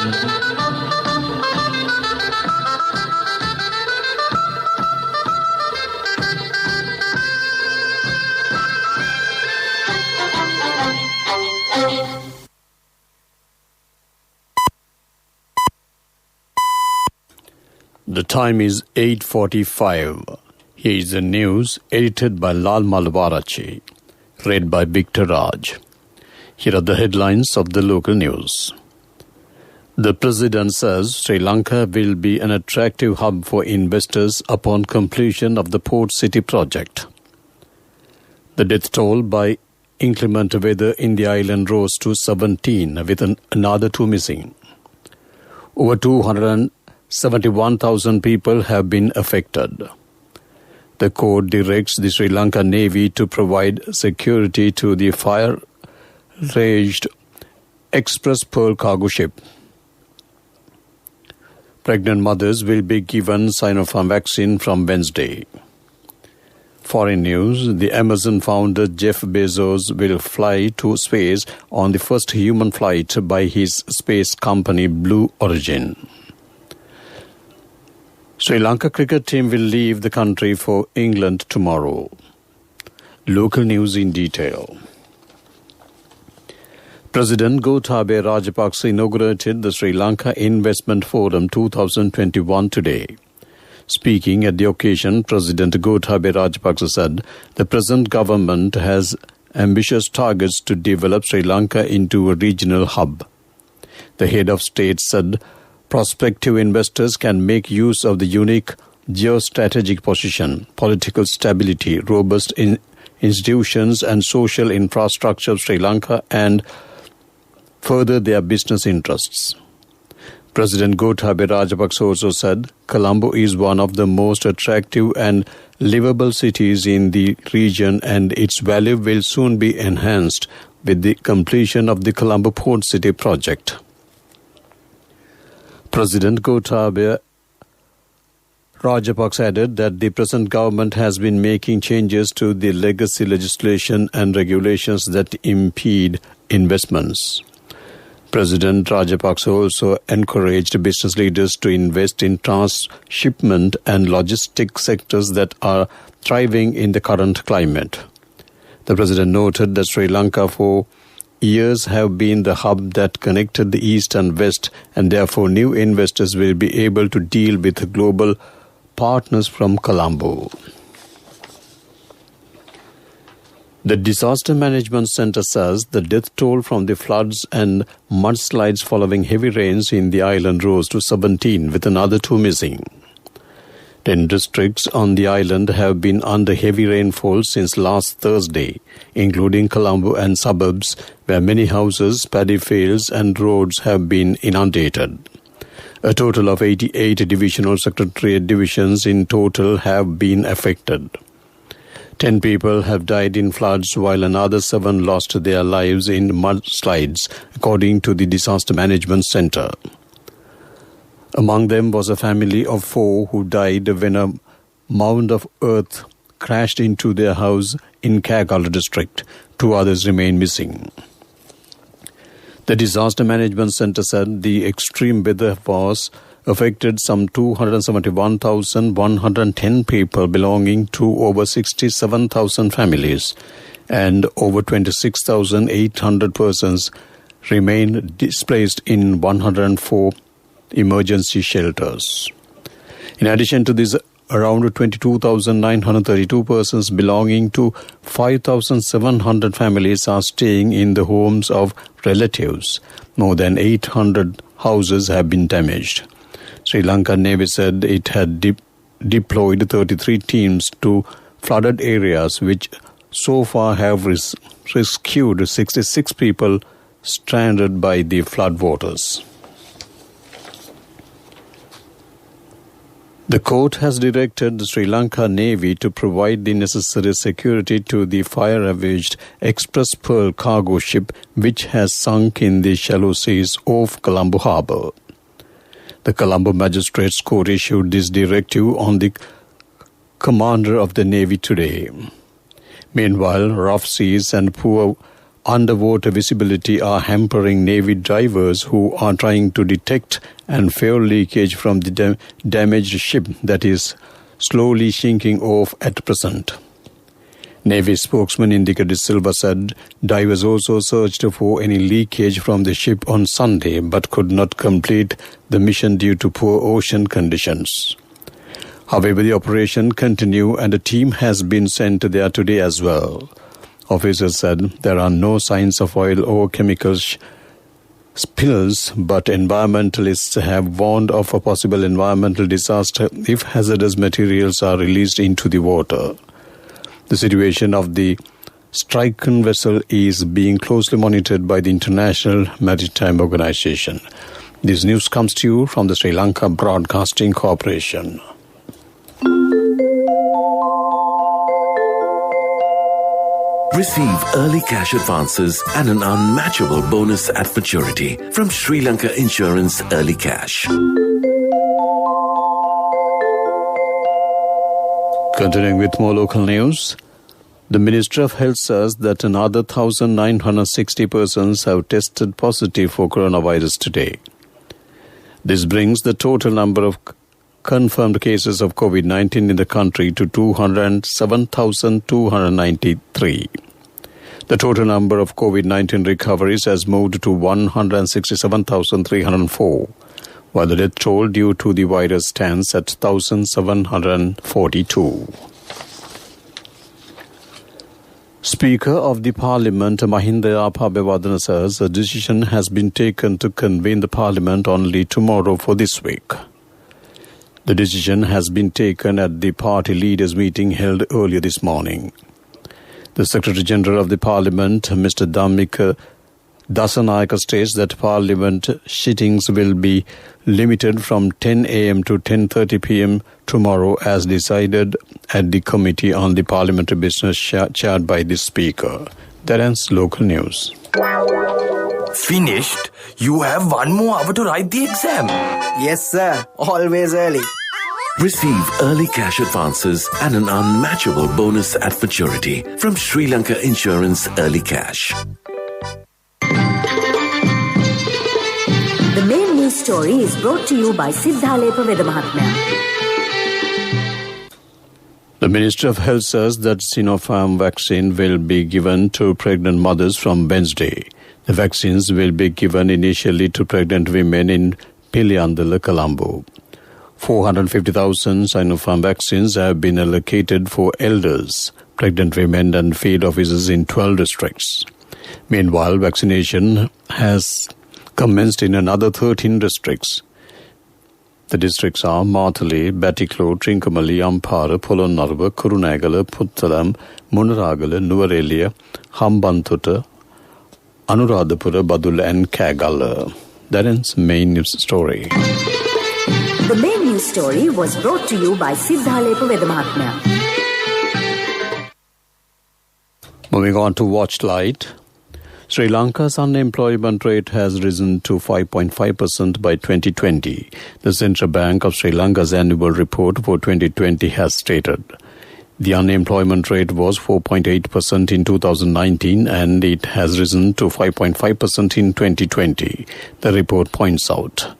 The time is 8:45. Here is the news edited by Lal Malwarachi, read by Victor Raj. Here are the headlines of the local news. The President says Sri Lanka will be an attractive hub for investors upon completion of the Port City project. The death toll by inclement weather in the island rose to 17, with another 2 missing. Over 271,000 people have been affected. The court directs the Sri Lanka Navy to provide security to the fire-ravaged Express Pearl cargo ship. Pregnant mothers will be given Sinopharm vaccine from Wednesday. Foreign news: the Amazon founder Jeff Bezos will fly to space on the first human flight by his space company Blue Origin. Sri Lanka cricket team will leave the country for England tomorrow. Local news in detail. President Gotabaya Rajapaksa inaugurated the Sri Lanka Investment Forum 2021 today. Speaking at the occasion, President Gotabaya Rajapaksa said the present government has ambitious targets to develop Sri Lanka into a regional hub. The head of state said prospective investors can make use of the unique geostrategic position, political stability, robust institutions and social infrastructure of Sri Lanka and further their business interests. President Gotabaya Rajapaksa also said Colombo is one of the most attractive and livable cities in the region and its value will soon be enhanced with the completion of the Colombo Port City project. President Gotabaya Rajapaksa added that the present government has been making changes to the legacy legislation and regulations that impede investments. President Rajapaksa also encouraged business leaders to invest in transshipment and logistics sectors that are thriving in the current climate. The President noted that Sri Lanka for years have been the hub that connected the East and West, and therefore new investors will be able to deal with global partners from Colombo. The Disaster Management Center says the death toll from the floods and mudslides following heavy rains in the island rose to 17, with another 2 missing. 10 districts on the island have been under heavy rainfall since last Thursday, including Colombo and suburbs, where many houses, paddy fields and roads have been inundated. A total of 88 divisional secretariat divisions in total have been affected. 10 people have died in floods while another 7 lost their lives in mudslides, according to the Disaster Management Center. Among them was a family of 4 who died when a mound of earth crashed into their house in Kagala district. 2 others remain missing. The Disaster Management Center said the extreme weather was affected some 271,110 people belonging to over 67,000 families, and over 26,800 persons remain displaced in 104 emergency shelters. In addition to this, around 22,932 persons belonging to 5,700 families are staying in the homes of relatives. More than 800 houses have been damaged. Sri Lanka Navy said it had deployed 33 teams to flooded areas, which so far have rescued 66 people stranded by the floodwaters. The court has directed the Sri Lanka Navy to provide the necessary security to the fire-ravaged Express Pearl cargo ship, which has sunk in the shallow seas off Colombo Harbour. The Colombo Magistrates Court issued this directive on the commander of the Navy today. Meanwhile, rough seas and poor underwater visibility are hampering Navy divers who are trying to detect and fuel leakage from the damaged ship that is slowly sinking off at present. Navy spokesman Indika De Silva said divers also searched for any leakage from the ship on Sunday but could not complete the mission due to poor ocean conditions. However, the operation continued and a team has been sent there today as well. Officers said there are no signs of oil or chemicals spills, but environmentalists have warned of a possible environmental disaster if hazardous materials are released into the water. The situation of the stricken vessel is being closely monitored by the International Maritime Organization. This news comes to you from the Sri Lanka Broadcasting Corporation. Receive early cash advances and an unmatchable bonus at maturity from Sri Lanka Insurance Early Cash. Continuing with more local news, the Ministry of Health says that another 1,960 persons have tested positive for coronavirus today. This brings the total number of confirmed cases of COVID-19 in the country to 207,293. The total number of COVID-19 recoveries has moved to 167,304, while the death toll due to the virus stands at 1,742. Speaker of the Parliament Mahinda Abebadana says a decision has been taken to convene the Parliament only tomorrow for this week. The decision has been taken at the party leaders' meeting held earlier this morning. The Secretary General of the Parliament, Mr. Dhammika Dasanayaka, states that Parliament sittings will be limited from 10 a.m. to 10:30 p.m. tomorrow as decided at the Committee on the Parliamentary Business chaired by the Speaker. That ends local news. Finished? You have 1 more hour to write the exam. Yes, sir. Always early. Receive early cash advances and an unmatchable bonus at maturity from Sri Lanka Insurance Early Cash. The main news story is brought to you by Siddhalepa Vedamahatmya. The Ministry of Health says that Sinopharm vaccine will be given to pregnant mothers from Wednesday. The vaccines will be given initially to pregnant women in Piliandala, Colombo. 450,000 Sinopharm vaccines have been allocated for elders, pregnant women and field officers in 12 districts. Meanwhile, vaccination has commenced in another 13 districts. The districts are Matali, Batiklo, Trincomalee, Ampara, Polonnaruwa, Kurunegala, Puttalam, Munaragala, Nuwara, Hambantota, Anuradhapura, Badula and Kagala. That ends main news story. The main news story was brought to you by Siddhalepa Vedamahatmya. Moving on to Watchlight. Sri Lanka's unemployment rate has risen to 5.5% by 2020. The Central Bank of Sri Lanka's annual report for 2020 has stated. The unemployment rate was 4.8% in 2019 and it has risen to 5.5% in 2020, the report points out.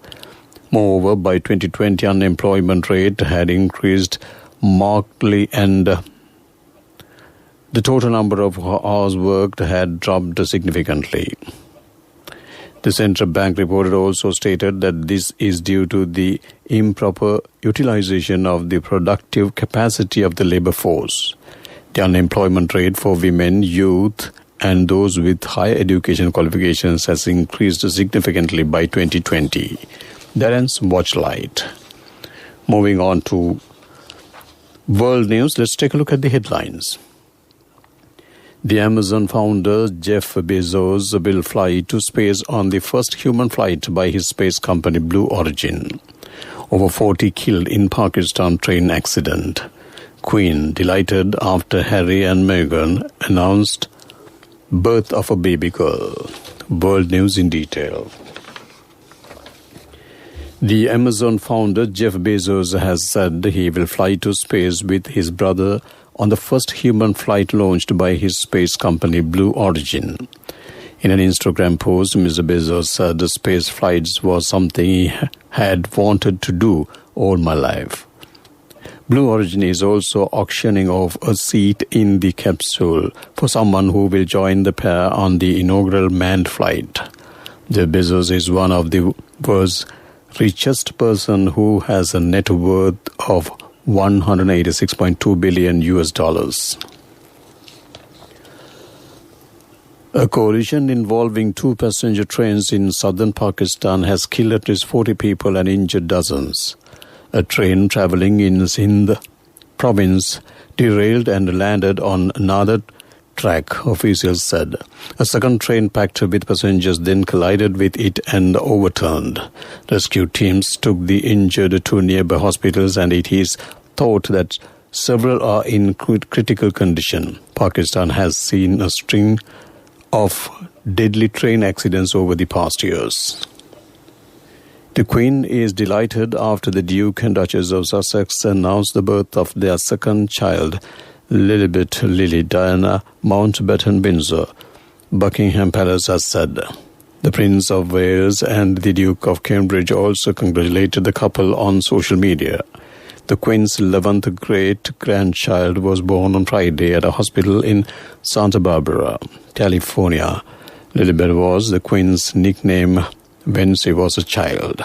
Moreover, by 2020, unemployment rate had increased markedly and the total number of hours worked had dropped significantly. The Central Bank report also stated that this is due to the improper utilization of the productive capacity of the labor force. The unemployment rate for women, youth, and those with higher education qualifications has increased significantly by 2020. That ends Watchlight. Moving on to world news, let's take a look at the headlines. The Amazon founder Jeff Bezos will fly to space on the first human flight by his space company Blue Origin. Over 40 killed in Pakistan train accident. Queen delighted after Harry and Meghan announced birth of a baby girl. World news in detail. The Amazon founder Jeff Bezos has said he will fly to space with his brother on the first human flight launched by his space company Blue Origin. In an Instagram post, Mr. Bezos said the space flights was something he had wanted to do all my life. Blue Origin is also auctioning off a seat in the capsule for someone who will join the pair on the inaugural manned flight. Jeff Bezos is one of the world's richest person who has a net worth of $186.2 billion US. A collision involving two passenger trains in southern Pakistan has killed at least 40 people and injured dozens. A train travelling in Sindh province derailed and landed on another track, officials said. A second train packed with passengers then collided with it and overturned. Rescue teams took the injured to nearby hospitals, and it is thought that several are in critical condition. Pakistan has seen a string of deadly train accidents over the past years. The Queen is delighted after the Duke and Duchess of Sussex announced the birth of their second child, Lilibet Lily Diana Mountbatten Windsor, Buckingham Palace has said. The Prince of Wales and the Duke of Cambridge also congratulated the couple on social media. The Queen's 11th great-grandchild was born on Friday at a hospital in Santa Barbara, California. Lilibet was the Queen's nickname when she was a child.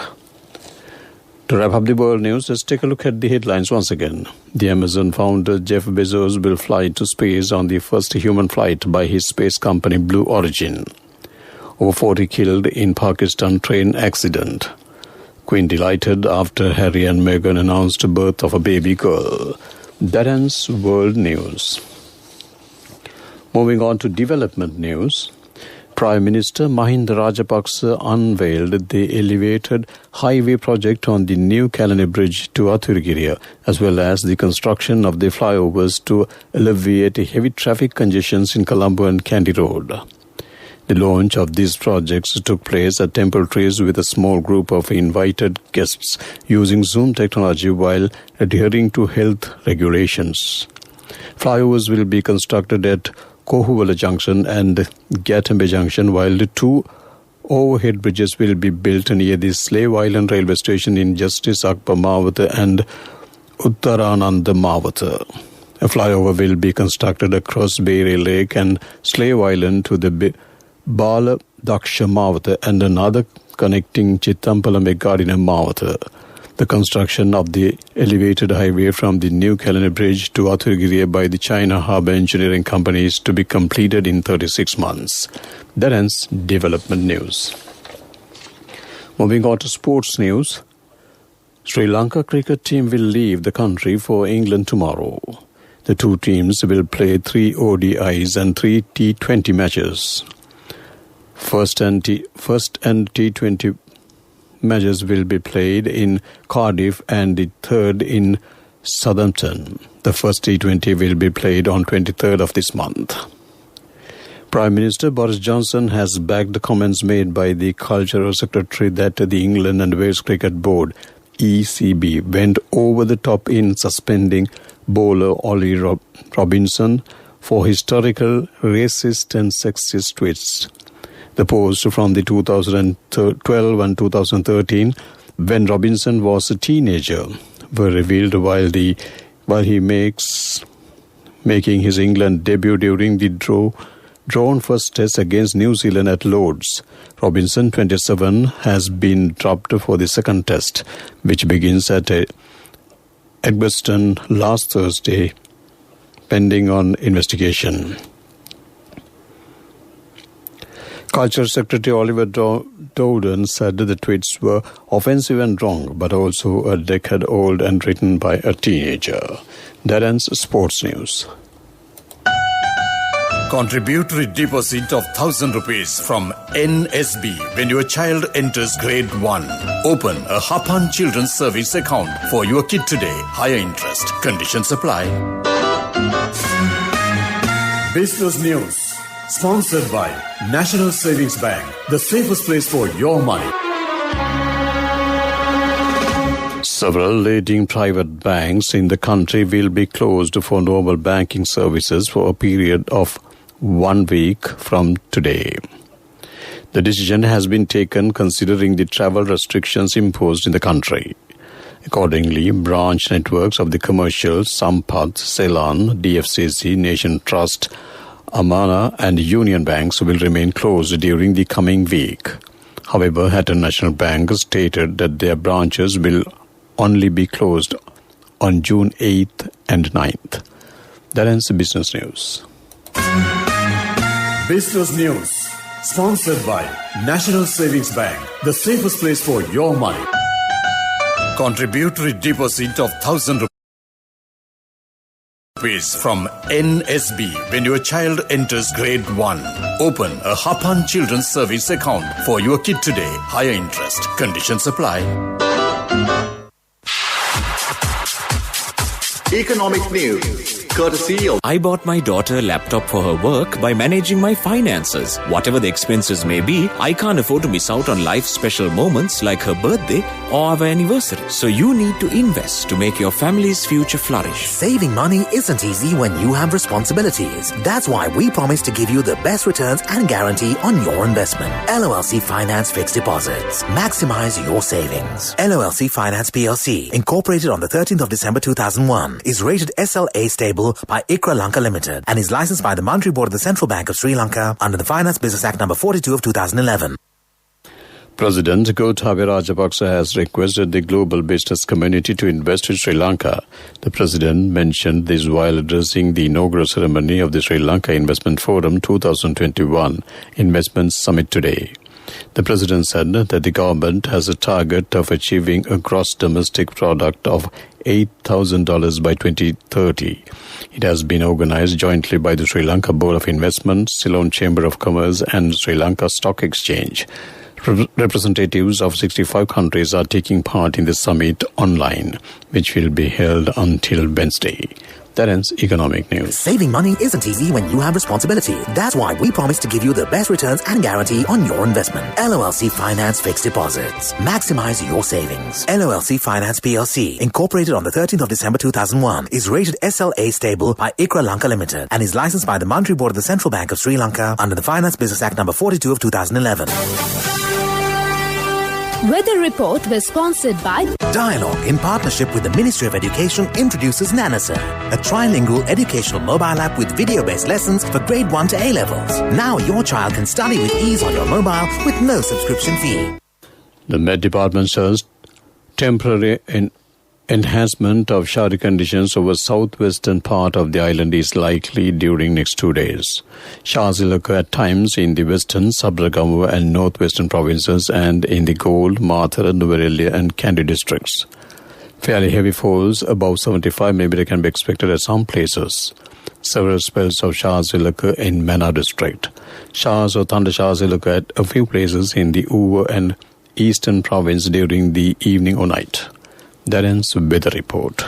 To wrap up the world news, let's take a look at the headlines once again. The Amazon founder Jeff Bezos will fly to space on the first human flight by his space company Blue Origin. Over 40 killed in Pakistan train accident. Queen delighted after Harry and Meghan announced the birth of a baby girl. That ends world news. Moving on to development news. Prime Minister Mahinda Rajapaksa unveiled the elevated highway project on the new Kalani Bridge to Athurgiriya, as well as the construction of the flyovers to alleviate heavy traffic congestions in Colombo and Kandy Road. The launch of these projects took place at Temple Trees with a small group of invited guests using Zoom technology while adhering to health regulations. Flyovers will be constructed at Kohuwala Junction and Gatambe Junction, while the two overhead bridges will be built near the Slave Island railway station in Justice Akbar Mawat and Uttarananda Mawat. A flyover will be constructed across Beere Lake and Slave Island to the Bala Daksha Mawat and another connecting Chittampalame Garden and Mawat. The construction of the elevated highway from the new Kalani Bridge to Athurgiriya by the China Harbour Engineering Company is to be completed in 36 months. That ends development news. Moving on to sports news. Sri Lanka cricket team will leave the country for England tomorrow. The two teams will play 3 ODIs and 3 T20 matches. First and T20 matches will be played in Cardiff and the third in Southampton. The first T20 will be played on 23rd of this month. Prime Minister Boris Johnson has backed the comments made by the Cultural Secretary that the England and Wales Cricket Board, ECB, went over the top in suspending bowler Ollie Robinson for historical racist and sexist tweets. The post from the 2012 and 2013, when Robinson was a teenager, were revealed while he making his England debut during the drawn first test against New Zealand at Lord's. Robinson, 27, has been dropped for the second test, which begins at Edgbaston last Thursday, pending on investigation. Culture Secretary Oliver Dowden said the tweets were offensive and wrong, but also a decade old and written by a teenager. That ends sports news. Contributory deposit of 1,000 rupees from NSB when your child enters grade 1. Open a Hapan Children's Service account for your kid today. Higher interest. Conditions apply. Business News. Sponsored by National Savings Bank, the safest place for your money. Several leading private banks in the country will be closed for normal banking services for a period of 1 week from today. The decision has been taken considering the travel restrictions imposed in the country. Accordingly, branch networks of the commercial, Sampath, Ceylon, DFCC, Nation Trust, Amana and Union banks will remain closed during the coming week. However, Hatton National Bank stated that their branches will only be closed on June 8th and 9th. That ends the business news. Business News, sponsored by National Savings Bank, the safest place for your money. Contributory deposit of 1,000 rupees from NSB when your child enters grade 1. Open a Hapan Children's Service account for your kid today. Higher interest. Conditions apply. Economic news, courtesy of... I bought my daughter a laptop for her work by managing my finances. Whatever the expenses may be, I can't afford to miss out on life's special moments like her birthday or our anniversary. So you need to invest to make your family's future flourish. Saving money isn't easy when you have responsibilities. That's why we promise to give you the best returns and guarantee on your investment. LOLC Finance Fixed Deposits. Maximize your savings. LOLC Finance PLC, incorporated on the 13th of December 2001, is rated SLA stable by ICRA Lanka Limited and is licensed by the Monetary Board of the Central Bank of Sri Lanka under the Finance Business Act No. 42 of 2011. President Gotabaya Rajapaksa has requested the global business community to invest in Sri Lanka. The president mentioned this while addressing the inaugural ceremony of the Sri Lanka Investment Forum 2021 Investment Summit today. The president said that the government has a target of achieving a gross domestic product of $8,000 by 2030. It has been organized jointly by the Sri Lanka Board of Investment, Ceylon Chamber of Commerce and Sri Lanka Stock Exchange. Representatives of 65 countries are taking part in the summit online, which will be held until Wednesday. That ends economic news. Saving money isn't easy when you have responsibility. That's why we promise to give you the best returns and guarantee on your investment. LOLC Finance Fixed Deposits. Maximize your savings. LOLC Finance PLC, incorporated on the 13th of December 2001, is rated SLA stable by ICRA Lanka Limited and is licensed by the Monetary Board of the Central Bank of Sri Lanka under the Finance Business Act No. 42 of 2011. Weather report was sponsored by Dialogue, in partnership with the Ministry of Education, introduces Nanasa, a trilingual educational mobile app with video-based lessons for grade 1 to A-levels. Now your child can study with ease on your mobile with no subscription fee. The Met Department says temporary enhancement of showery conditions over southwestern part of the island is likely during next 2 days. Showers will occur at times in the western, Sabaragamuwa and northwestern provinces and in the Gold, Mathura, Nuwara and Kandy districts. Fairly heavy falls above 75 mm can be expected at some places. Several spells of showers will occur in Mannar district. Showers or thunder showers will occur at a few places in the Uva and eastern province during the evening or night. That ends weather report.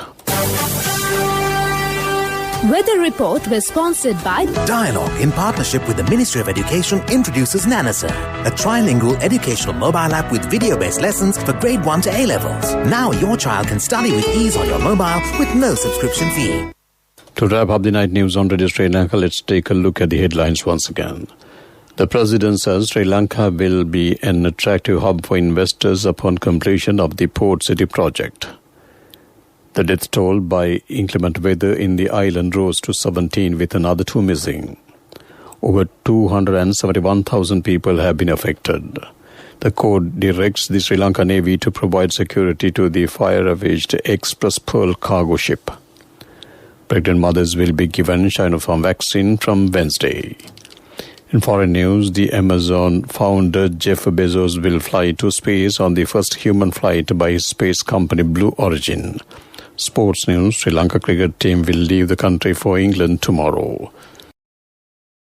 Weather report was sponsored by Dialogue, in partnership with the Ministry of Education, introduces Nanasa, a trilingual educational mobile app with video-based lessons for grade 1 to A-levels. Now your child can study with ease on your mobile with no subscription fee. To wrap up the night news on Radio Sri Lanka, let's take a look at the headlines once again. The president says Sri Lanka will be an attractive hub for investors upon completion of the Port City project. The death toll by inclement weather in the island rose to 17 with another 2 missing. Over 271,000 people have been affected. The court directs the Sri Lanka Navy to provide security to the fire-ravaged Express Pearl cargo ship. Pregnant mothers will be given Sinopharm vaccine from Wednesday. In foreign news, the Amazon founder Jeff Bezos will fly to space on the first human flight by his space company Blue Origin. Sports news, Sri Lanka cricket team will leave the country for England tomorrow.